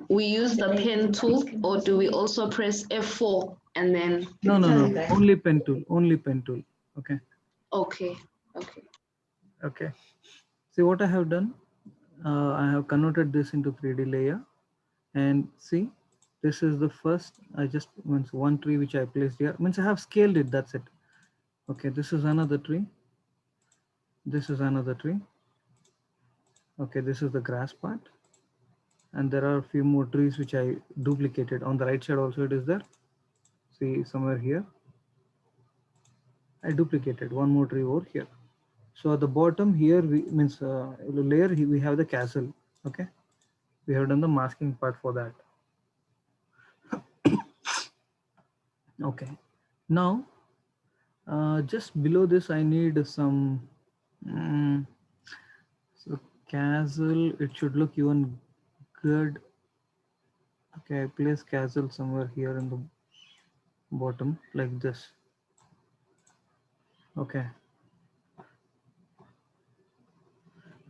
we use the pen tool, or do we also press F4 and then? No, only pen tool, only pen tool. Okay. Okay. Okay. See what I have done? I have converted this into 3D layer, and see, this is the first. I just means one tree which I placed here. Means I have scaled it. That's it. Okay. This is another tree. This is another tree. Okay. This is the grass part, and there are a few more trees which I duplicated on the right side. Also, it is there. See somewhere here. I duplicated one more tree over here. So at the bottom here, we means layer we have the castle. Okay, we have done the masking part for that. Okay, now just below this I need some so castle. It should look even good. Okay, I place castle somewhere here in the bottom like this. Okay,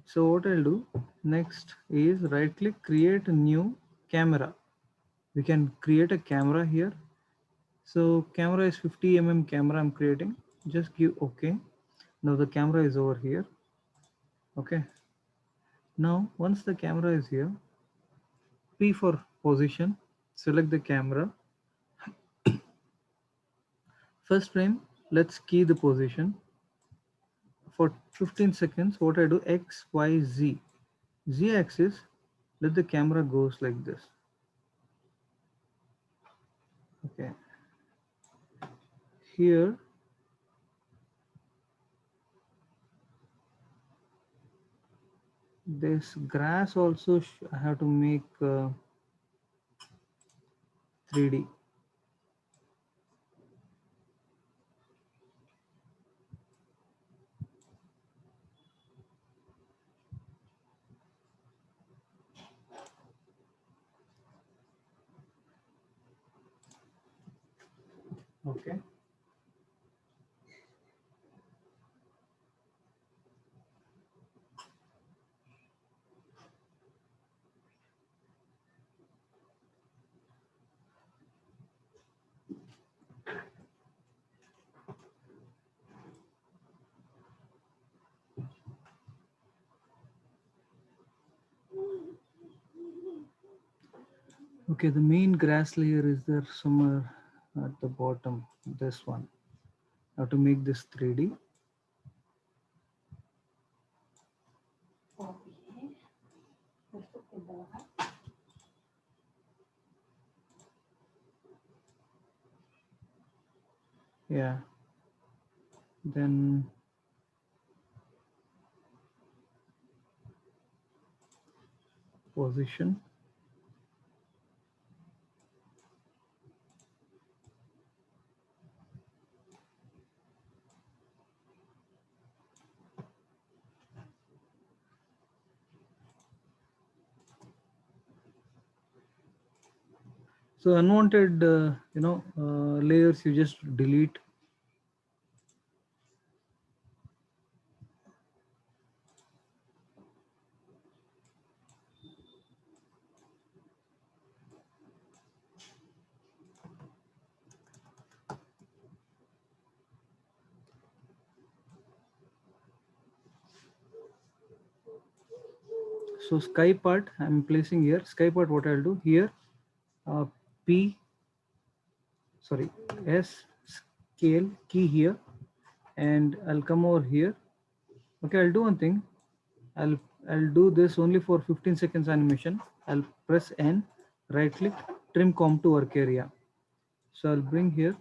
so what I'll do next is right click, create a new camera. We can create a camera here. So camera is 50 mm camera I'm creating. Just give OK. Now the camera is over here. Okay. Now once the camera is here, P for position, select the camera. First frame, let's key the position. For 15 seconds, what I do, X, Y, Z. Z axis, let the camera goes like this. Okay. Here, this grass also I have to make 3D. Okay. Okay, the main grass layer is there somewhere at the bottom, this one. I have to make this 3D. Yeah. Then position. So unwanted, layers you just delete. So sky part I'm placing here. Sky part, what I'll do here, P, sorry, S scale key here, and I'll come over here. Okay, I'll do one thing. I'll do this only for 15 seconds animation. I'll press N, right click, trim comp to work area. So I'll bring here,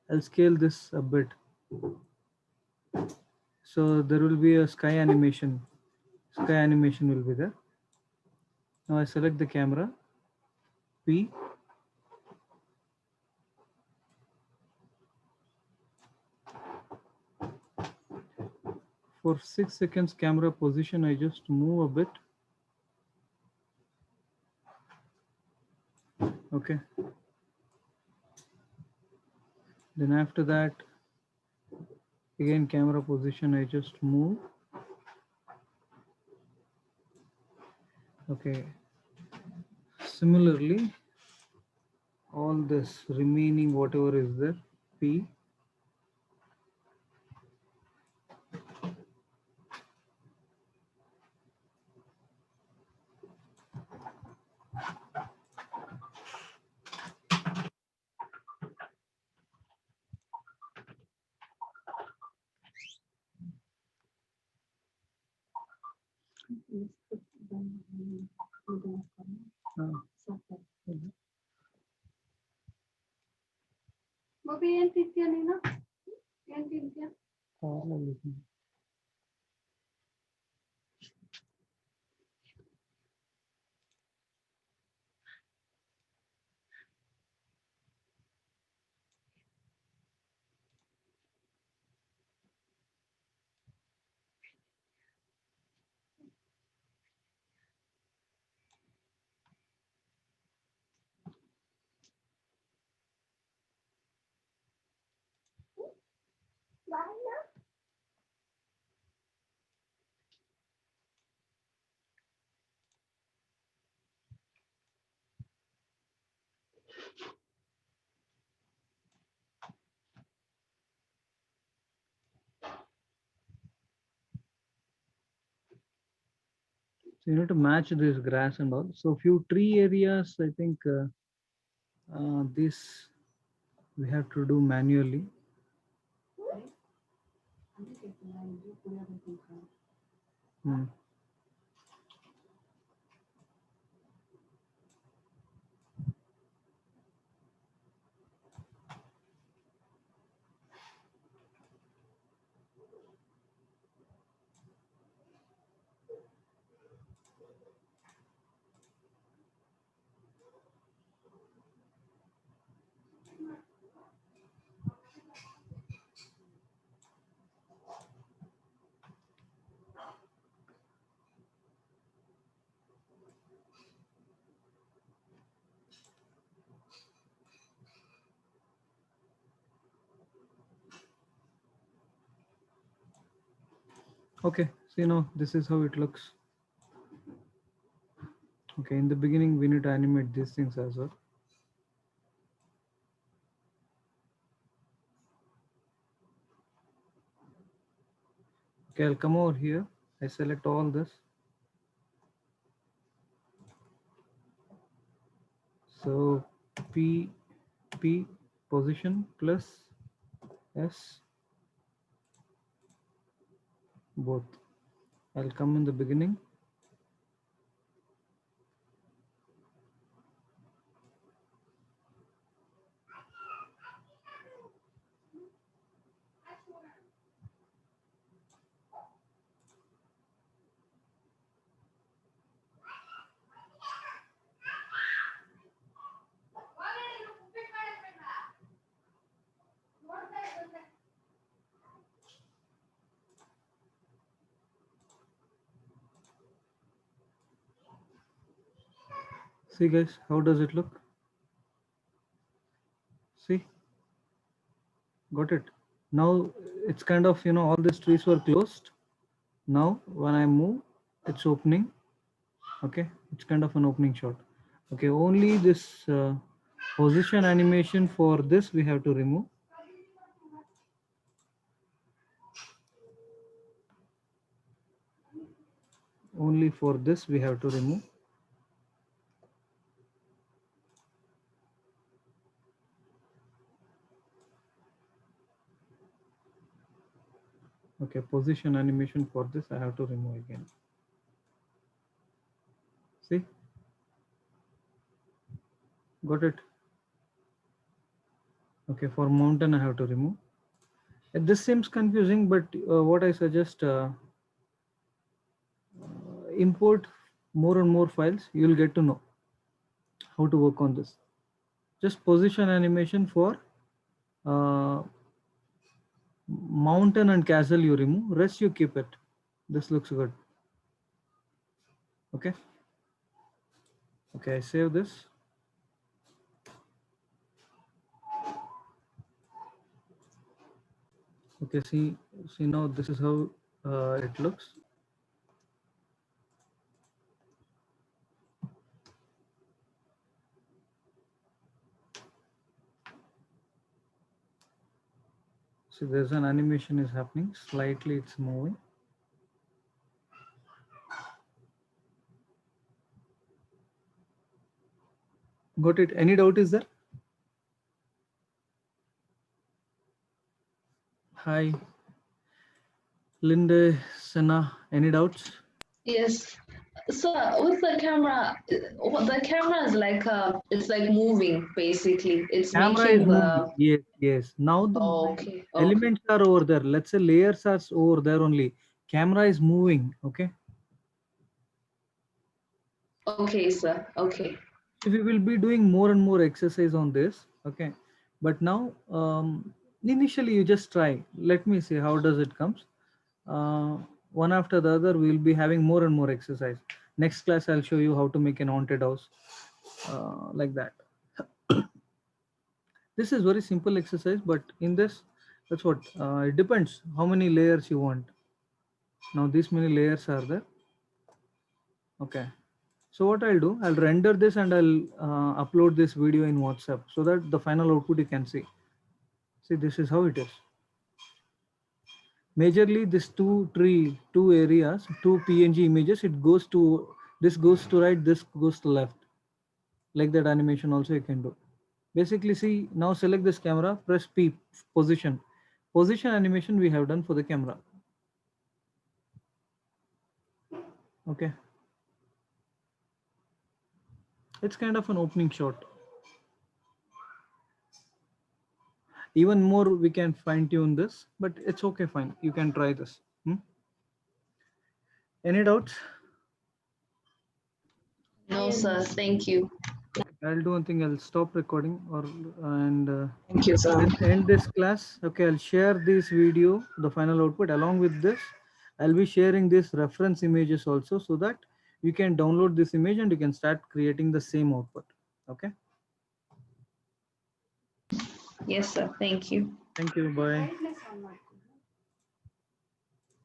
I'll scale this a bit. So there will be a sky animation. Sky animation will be there. Now I select the camera, P. For 6 seconds camera position, I just move a bit. Okay. Then after that, again camera position, I just move. Okay. Similarly, all this remaining whatever is there, P, so you need to match this grass and all. So few tree areas, I think this we have to do manually. Hmm. Okay, so now this is how it looks. Okay, in the beginning we need to animate these things as well. Okay, I'll come over here. I select all this. So P position plus S both. I'll come in the beginning. See guys, how does it look? See, got it. Now it's kind of, all these trees were closed. Now when I move, it's opening. Okay, it's kind of an opening shot. Okay, only this position animation for this we have to remove. Only for this we have to remove. Okay, position animation for this I have to remove again. See, got it. Okay, for mountain I have to remove. This seems confusing, but what I suggest, import more and more files. You'll get to know how to work on this. Just position animation for uh, mountain and castle you remove, rest you keep it. This looks good. Okay. Okay, I save this. Okay, see now this is how it looks. So there's an animation is happening. Slightly it's moving. Got it? Any doubt is there? Hi. Linde, Senna, any doubts? Yes. So with the camera, the camera is like it's like moving basically. It's Camera is making moving. the. Yes, yes. Now the Oh, okay. Okay. elements are over there. Let's say layers are over there only. Camera is moving. Okay. Okay, sir. Okay. We will be doing more and more exercise on this. Okay. But now, initially you just try. Let me see how does it comes. One after the other, we will be having more and more exercise. Next class, I'll show you how to make an haunted house like that. This is very simple exercise, but in this, that's what it depends how many layers you want. Now these many layers are there. Okay. So what I'll do, I'll render this and I'll upload this video in WhatsApp so that the final output you can see. See, this is how it is. Majorly this two areas, two PNG images, it goes to, this goes to right, this goes to left. Like that animation also you can do. Basically see, now select this camera, press P, position. Position animation we have done for the camera. Okay. It's kind of an opening shot. Even more we can fine tune this, but it's okay, fine. You can try this. Any doubts? No, sir. Thank you. I'll do one thing. I'll stop recording and Thank you, sir. end this class. Okay, I'll share this video, the final output. Along with this, I'll be sharing this reference images also so that you can download this image and you can start creating the same output. Okay. Yes, sir. Thank you. Thank you. Bye.